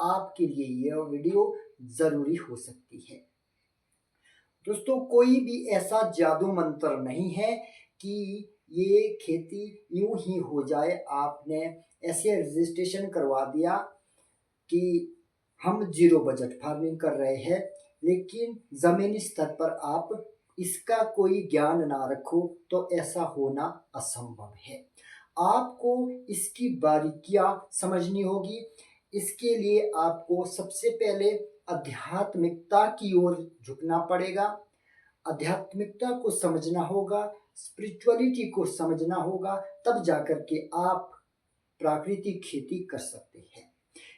आपके लिए यह वीडियो ज़रूरी हो सकती है। दोस्तों, कोई भी ऐसा जादू मंत्र नहीं है कि ये खेती यूं ही हो जाए। आपने ऐसे रजिस्ट्रेशन करवा दिया कि हम जीरो बजट फार्मिंग कर रहे हैं, लेकिन ज़मीनी स्तर पर आप इसका कोई ज्ञान ना रखो तो ऐसा होना असंभव है। आपको इसकी बारीकियां समझनी होगी। इसके लिए आपको सबसे पहले आध्यात्मिकता की ओर झुकना पड़ेगा। आध्यात्मिकता को समझना होगा, स्पिरिचुअलिटी को समझना होगा, तब जाकर के आप प्राकृतिक खेती कर सकते हैं।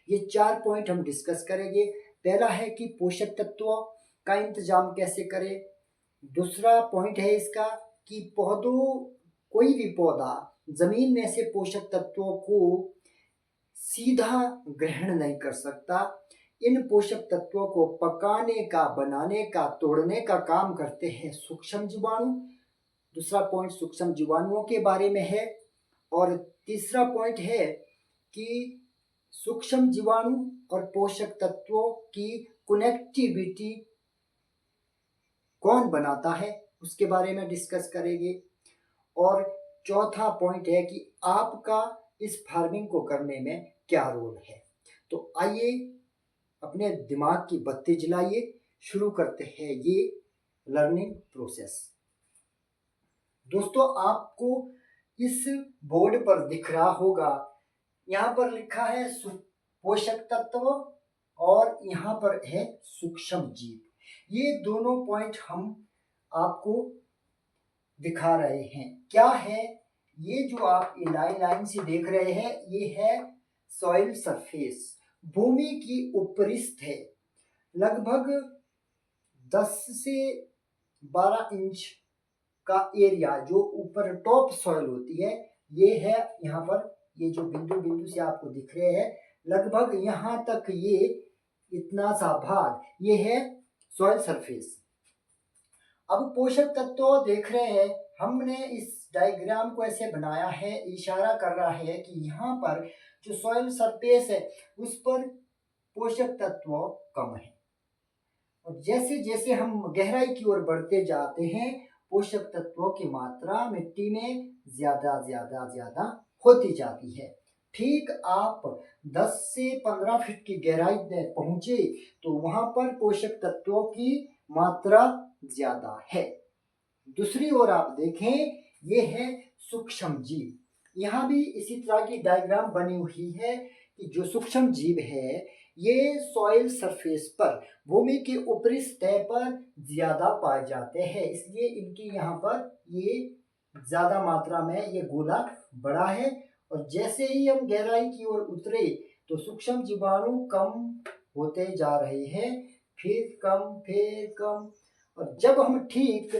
ये 4 पॉइंट हम डिस्कस करेंगे। पहला है कि पोषक तत्वों का इंतजाम कैसे करें। दूसरा पॉइंट है इसका कि कोई भी पौधा जमीन में से पोषक तत्वों को सीधा ग्रहण नहीं कर सकता। इन पोषक तत्वों को पकाने का, बनाने का, तोड़ने का काम करते हैं सूक्ष्म जीवाणु। दूसरा पॉइंट सूक्ष्म जीवाणुओं के बारे में है। और तीसरा पॉइंट है कि सूक्ष्म जीवाणु और पोषक तत्वों की कनेक्टिविटी कौन बनाता है, उसके बारे में डिस्कस करेंगे। और चौथा पॉइंट है कि आपका इस फार्मिंग को करने में क्या रोल है। तो आइए अपने दिमाग की बत्ती जलाइए, शुरू करते हैं ये लर्निंग प्रोसेस। दोस्तों, आपको इस बोर्ड पर दिख रहा होगा, यहाँ पर लिखा है पोषक तत्व और यहाँ पर है सूक्ष्म जीव। ये दोनों पॉइंट हम आपको दिखा रहे हैं। क्या है ये जो आप लाइन लाइन से देख रहे हैं, ये है सॉइल सरफेस, भूमि की ऊपरी सतह। लगभग 10 से 12 इंच का एरिया जो ऊपर टॉप सॉइल होती है, ये है। यहाँ पर ये जो बिंदु बिंदु से आपको दिख रहे हैं, लगभग यहाँ तक ये इतना सा भाग, ये है सॉइल सरफेस। अब पोषक तत्व देख रहे हैं, हमने इस डायग्राम को ऐसे बनाया है, इशारा कर रहा है कि यहाँ पर जो सॉइल सरफेस है उस पर पोषक तत्व कम है। और जैसे जैसे हम गहराई की ओर बढ़ते जाते हैं, पोषक तत्वों की मात्रा मिट्टी में ज्यादा ज्यादा ज्यादा होती जाती है। ठीक आप 10 से 15 फीट की गहराई में पहुंचे तो वहां पर पोषक तत्वों की मात्रा ज्यादा है। दूसरी ओर आप देखें, ये है सूक्ष्म जीव। यहाँ भी इसी तरह की डायग्राम बनी हुई है कि जो सूक्ष्म जीव है ये सॉइल सरफेस पर, भूमि की ऊपरी सतह पर ज्यादा पाए जाते हैं, इसलिए इनकी यहाँ पर ये ज्यादा मात्रा में ये गोला बड़ा है। और जैसे ही हम गहराई की ओर उतरे तो सूक्ष्म जीवाणु कम होते जा रहे हैं, फिर कम, फिर कम। और जब हम ठीक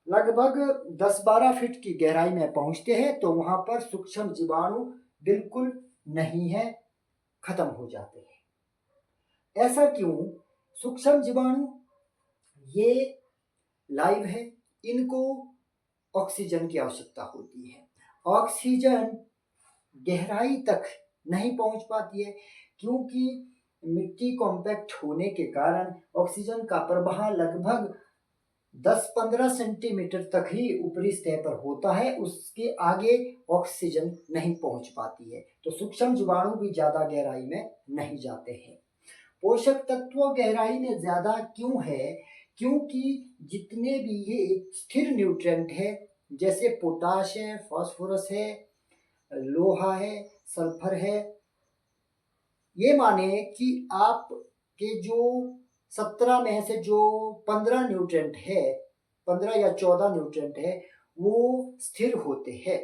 लगभग 10-12 फीट की गहराई में पहुंचते हैं तो वहां पर सूक्ष्म जीवाणु बिल्कुल नहीं है, खत्म हो जाते हैं। ऐसा क्यों? सूक्ष्म जीवाणु ये लाइव है, इनको ऑक्सीजन की आवश्यकता होती है। ऑक्सीजन गहराई तक नहीं पहुंच पाती है क्योंकि मिट्टी कॉम्पैक्ट होने के कारण ऑक्सीजन का प्रवाह लगभग 10-15 सेंटीमीटर तक ही ऊपरी सतह पर होता है, उसके आगे ऑक्सीजन नहीं पहुंच पाती है। तो सूक्ष्म जीवाणु भी ज्यादा गहराई में नहीं जाते हैं। पोषक तत्व गहराई में ज्यादा क्यों है? क्योंकि जितने भी ये स्थिर न्यूट्रिएंट है, जैसे पोटाश है, फास्फोरस है, लोहा है, सल्फर है, ये माने कि आप के जो 17 में से जो 15 न्यूट्रिएंट है, 15 या 14 न्यूट्रिएंट है, वो स्थिर होते हैं,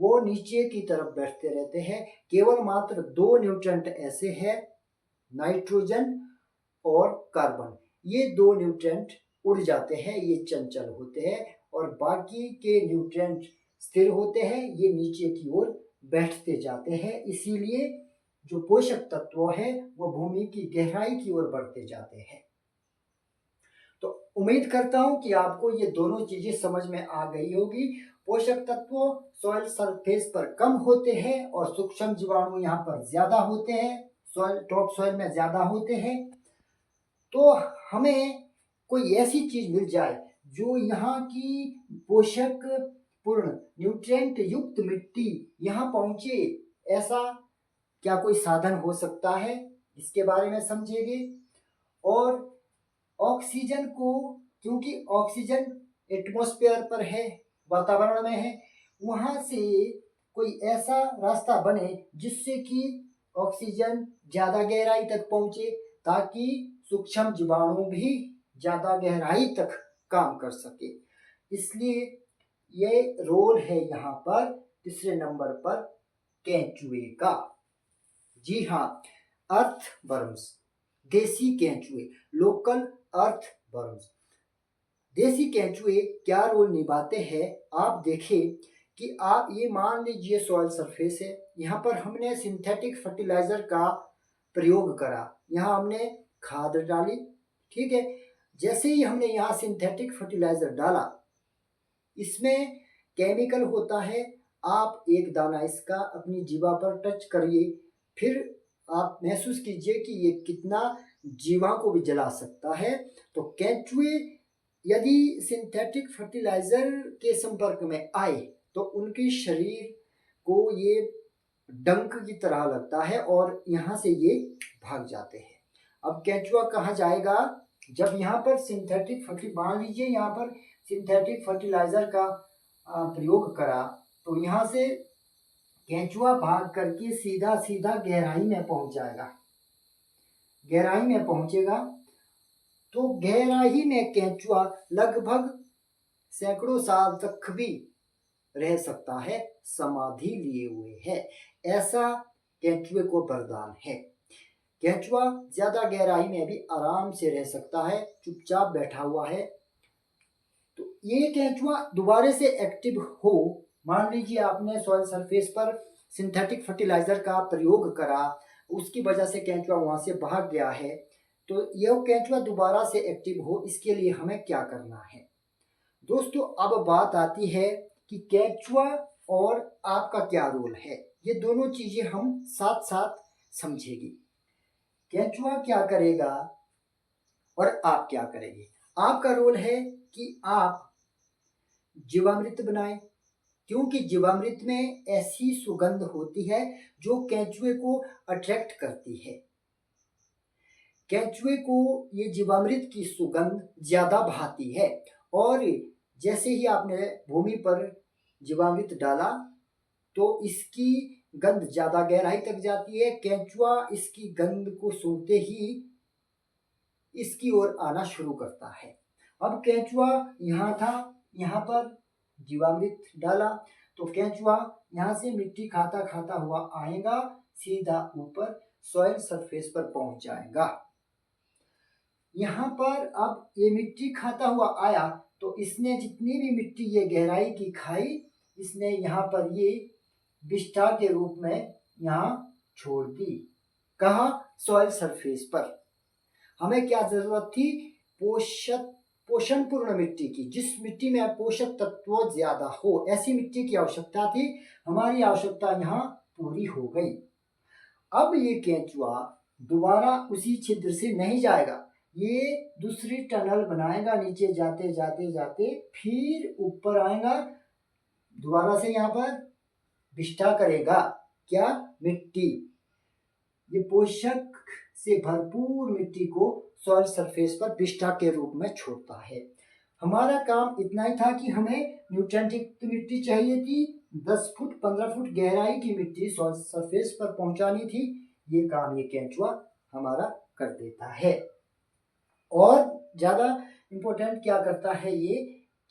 वो नीचे की तरफ बैठते रहते हैं। केवल मात्र 2 न्यूट्रिएंट ऐसे हैं, नाइट्रोजन और कार्बन। ये 2 न्यूट्रिएंट उड़ जाते हैं, ये चंचल होते हैं, और बाकी के न्यूट्रिएंट स्थिर होते हैं, ये नीचे की ओर बैठते जाते हैं। इसीलिए जो पोषक तत्व है वो भूमि की गहराई की ओर बढ़ते जाते हैं। तो उम्मीद करता हूं कि आपको ये दोनों चीजें समझ में आ गई होगी। पोषक तत्व सॉइल सरफेस पर कम होते हैं और सूक्ष्म जीवाणु यहाँ पर ज्यादा होते हैं। सॉइल, टॉप सॉइल में ज़्यादा होते हैं। तो हमें कोई ऐसी चीज़ मिल जाए जो यहाँ की पोषक पूर्ण न्यूट्रिएंट युक्त मिट्टी यहाँ पहुँचे, ऐसा क्या कोई साधन हो सकता है, इसके बारे में समझेंगे। और ऑक्सीजन को, क्योंकि ऑक्सीजन एटमॉस्फेयर पर है, वातावरण में है, वहाँ से कोई ऐसा रास्ता बने जिससे कि ऑक्सीजन ज़्यादा गहराई तक पहुँचे, ताकि सूक्ष्म जीवाणु भी ज़्यादा गहराई तक काम कर सके। इसलिए ये रोल है यहाँ पर तीसरे नंबर पर केंचुए का। जी हाँ, अर्थ वर्म्स, देसी केंचुए, लोकल अर्थ वर्म्स। देसी केंचुए क्या रोल निभाते हैं, आप देखें कि आप ये मान लीजिए सॉइल सरफेस है, यहाँ पर हमने सिंथेटिक फर्टिलाइजर का प्रयोग करा, यहाँ हमने खाद डाली, ठीक है। जैसे ही हमने यहाँ सिंथेटिक फर्टिलाइजर डाला, इसमें केमिकल होता है, आप एक दाना इसका अपनी जीवा पर टच करिए, फिर आप महसूस कीजिए कि ये कितना जीवा को भी जला सकता है। तो केंचुए यदि सिंथेटिक फर्टिलाइजर के संपर्क में आए तो उनके शरीर को ये डंक की तरह लगता है और यहाँ से ये भाग जाते हैं। अब केंचुआ कहाँ जाएगा, जब यहाँ पर सिंथेटिक मान लीजिए यहाँ पर सिंथेटिक फर्टिलाइजर का प्रयोग करा, तो यहाँ से केंचुआ भाग करके सीधा सीधा गहराई में पहुंच जाएगा। गहराई में पहुंचेगा तो गहराई में केंचुआ लगभग सैकड़ों साल तक भी रह सकता है, समाधि लिए हुए है, ऐसा केंचुए को वरदान है। केंचुआ ज्यादा गहराई में भी आराम से रह सकता है, चुपचाप बैठा हुआ है। तो ये केंचुआ दोबारा से एक्टिव हो, मान लीजिए आपने सॉइल सरफेस पर सिंथेटिक फर्टिलाइजर का प्रयोग करा, उसकी वजह से केंचुआ वहां से भाग गया है, तो यह केंचुआ दोबारा से एक्टिव हो, इसके लिए हमें क्या करना है। दोस्तों अब बात आती है कि केंचुआ और आपका क्या रोल है, ये दोनों चीजें हम साथ साथ समझेंगे। केंचुआ क्या करेगा और आप क्या करेंगे। आपका रोल है कि आप जीवामृत बनाएं, क्योंकि जीवामृत में ऐसी सुगंध होती है जो केंचुए को अट्रैक्ट करती है। केंचुए को ये जीवामृत की सुगंध ज्यादा भाती है, और जैसे ही आपने भूमि पर जीवामृत डाला तो इसकी गंध ज्यादा गहराई तक जाती है। केंचुआ इसकी गंध को सूंघते ही इसकी ओर आना शुरू करता है। अब केंचुआ यहाँ था, यहाँ पर जीवामृत डाला, तो केंचुआ यहाँ से मिट्टी खाता खाता हुआ आएगा, सीधा ऊपर सॉइल सरफेस पर पहुंच जाएगा। यहाँ पर अब ये मिट्टी खाता हुआ आया तो इसने जितनी भी मिट्टी ये गहराई की खाई, इसने यहाँ पर ये विष्ठा के रूप में यहाँ छोड़ दी। कहाँ, सॉइल सरफेस पर। हमें क्या जरूरत थी, पोषण पूर्ण मिट्टी की, जिस मिट्टी में पोषक तत्व ज्यादा हो, ऐसी मिट्टी की आवश्यकता थी। हमारी आवश्यकता यहाँ पूरी हो गई। अब ये केंचुआ दोबारा उसी छिद्र से नहीं जाएगा, ये दूसरी टनल बनाएगा, नीचे जाते जाते जाते फिर ऊपर आएगा, दोबारा से यहाँ पर विष्ठा करेगा। क्या, मिट्टी, ये पोषक से भरपूर मिट्टी को सॉइल सरफेस पर विष्ठा के रूप में छोड़ता है। हमारा काम इतना ही था कि हमें न्यूट्रिएंट युक्त मिट्टी चाहिए थी, 10 फुट 15 फुट गहराई की मिट्टी सॉइल सरफेस पर पहुंचानी थी। ये काम ये केंचुआ हमारा कर देता है। और ज्यादा इम्पोर्टेंट क्या करता है ये,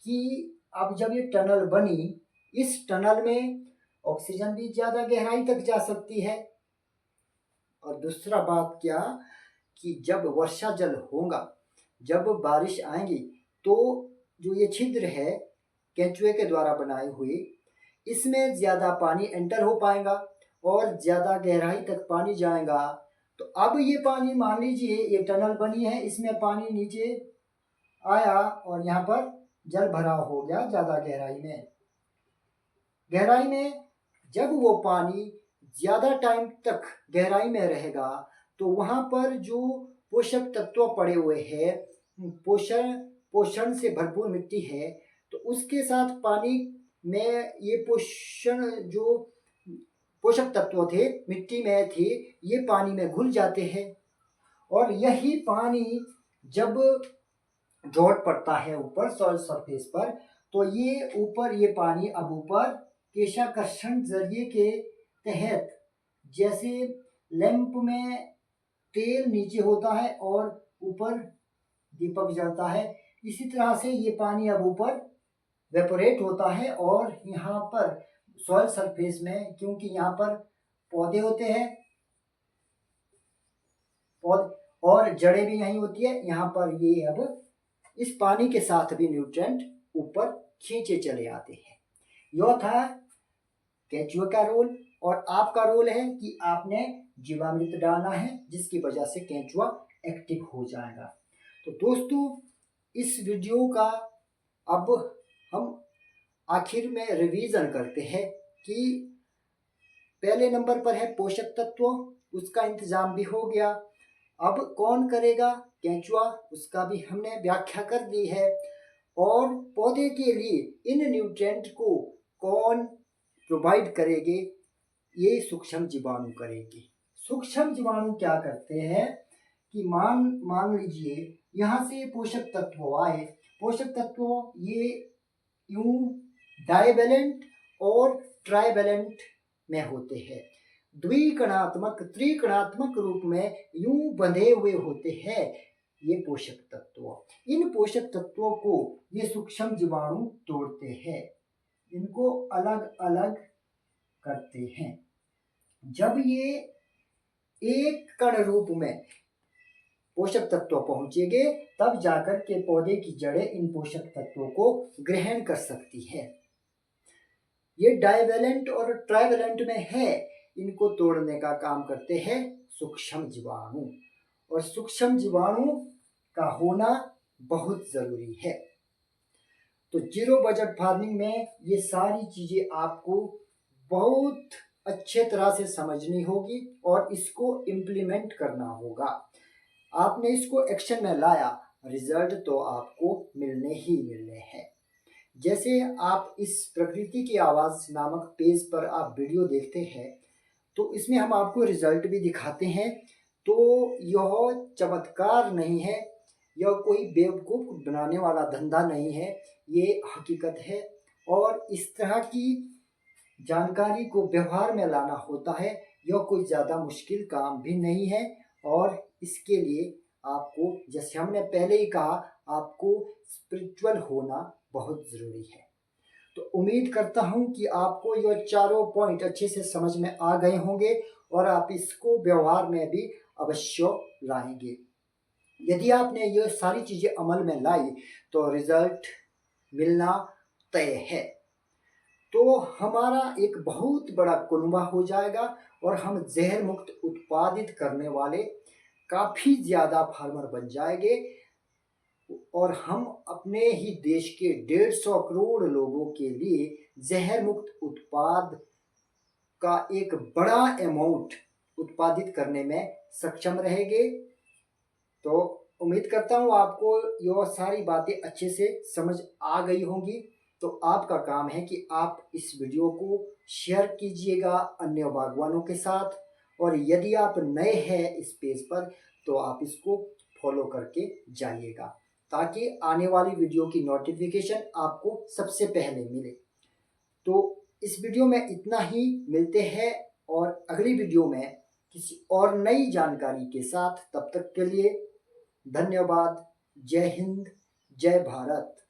कि अब जब ये टनल बनी, इस टनल में ऑक्सीजन भी ज्यादा गहराई तक जा सकती है। और दूसरा बात क्या, कि जब वर्षा जल होगा, जब बारिश आएगी, तो जो ये छिद्र है केंचुए के द्वारा बनाए हुए, इसमें ज्यादा पानी एंटर हो पाएगा और ज्यादा गहराई तक पानी जाएगा। तो अब ये पानी, मान लीजिए ये टनल बनी है, इसमें पानी नीचे आया और यहाँ पर जल भरा हो गया ज्यादा गहराई में। गहराई में जब वो पानी ज्यादा टाइम तक गहराई में रहेगा तो वहाँ पर जो पोषक तत्व पड़े हुए हैं, पोषण से भरपूर मिट्टी है, तो उसके साथ पानी में ये जो पोषक तत्व थे मिट्टी में थे, ये पानी में घुल जाते हैं। और यही पानी जब ड्रॉट पड़ता है ऊपर सॉइल सरफेस पर, तो ये पानी अब ऊपर केशाकर्षण जरिए के तहत, जैसे लैंप में तेल नीचे होता है और ऊपर दीपक जलता है, इसी तरह से ये पानी अब ऊपर वेपोरेट होता है। और यहाँ पर सॉइल सरफेस में, क्योंकि यहाँ पर पौधे होते हैं, और जड़ें भी यहीं होती है, यहाँ पर ये अब इस पानी के साथ भी न्यूट्रिएंट ऊपर खींचे चले आते हैं। यह था केंचुआ का रोल। और आपका रोल है कि आपने जीवामृत डालना है, जिसकी वजह से केंचुआ एक्टिव हो जाएगा। तो दोस्तों, इस वीडियो का अब हम आखिर में रिवीजन करते हैं कि पहले नंबर पर है पोषक तत्व, उसका इंतजाम भी हो गया। अब कौन करेगा? केंचुआ, उसका भी हमने व्याख्या कर दी है। और पौधे के लिए इन न्यूट्रिएंट को कौन प्रोवाइड करेंगे? ये सूक्ष्म जीवाणु करेंगे। सूक्ष्म जीवाणु क्या करते हैं कि मान लीजिए यहाँ से पोषक तत्व आए, पोषक तत्व ये यूं डाइवेलेंट और ट्राइवेलेंट में होते हैं, द्विकणात्मक त्रिकणात्मक रूप में यूं बंधे हुए होते हैं ये पोषक तत्व। इन पोषक तत्वों को ये सूक्ष्म जीवाणु तोड़ते हैं, इनको अलग अलग करते हैं। जब ये एक कण रूप में पोषक तत्व पहुंचेंगे, तब जाकर के पौधे की जड़ें इन पोषक तत्वों को ग्रहण कर सकती है। ये डाइवेलेंट और ट्राइवेलेंट में है, इनको तोड़ने का काम करते हैं सूक्ष्म जीवाणु। और सूक्ष्म जीवाणु का होना बहुत जरूरी है। तो जीरो बजट फार्मिंग में ये सारी चीजें आपको बहुत अच्छे तरह से समझनी होगी और इसको इम्प्लीमेंट करना होगा। आपने इसको एक्शन में लाया, रिजल्ट तो आपको मिलने ही मिलने हैं। जैसे आप इस प्रकृति की आवाज नामक पेज पर आप वीडियो देखते हैं, तो इसमें हम आपको रिजल्ट भी दिखाते हैं। तो यह चमत्कार नहीं है, यह कोई बेवकूफ बनाने वाला धंधा नहीं है, ये हकीकत है। और इस तरह की जानकारी को व्यवहार में लाना होता है, यह कोई ज़्यादा मुश्किल काम भी नहीं है। और इसके लिए आपको, जैसे हमने पहले ही कहा, आपको स्पिरिचुअल होना बहुत ज़रूरी है। तो उम्मीद करता हूँ कि आपको यह चारों पॉइंट अच्छे से समझ में आ गए होंगे और आप इसको व्यवहार में भी अवश्य लाएंगे। यदि आपने ये सारी चीज़ें अमल में लाई तो रिजल्ट मिलना तय है। तो हमारा एक बहुत बड़ा कुनबा हो जाएगा और हम जहर मुक्त उत्पादित करने वाले काफ़ी ज़्यादा फार्मर बन जाएंगे। और हम अपने ही देश के 150 करोड़ लोगों के लिए जहर मुक्त उत्पाद का एक बड़ा अमाउंट उत्पादित करने में सक्षम रहेंगे। तो उम्मीद करता हूँ आपको यह सारी बातें अच्छे से समझ आ गई होंगी। तो आपका काम है कि आप इस वीडियो को शेयर कीजिएगा अन्य बागवानों के साथ। और यदि आप नए हैं इस पेज पर, तो आप इसको फॉलो करके जाइएगा, ताकि आने वाली वीडियो की नोटिफिकेशन आपको सबसे पहले मिले। तो इस वीडियो में इतना ही, मिलते हैं और अगली वीडियो में किसी और नई जानकारी के साथ। तब तक के लिए धन्यवाद। जय हिंद, जय भारत।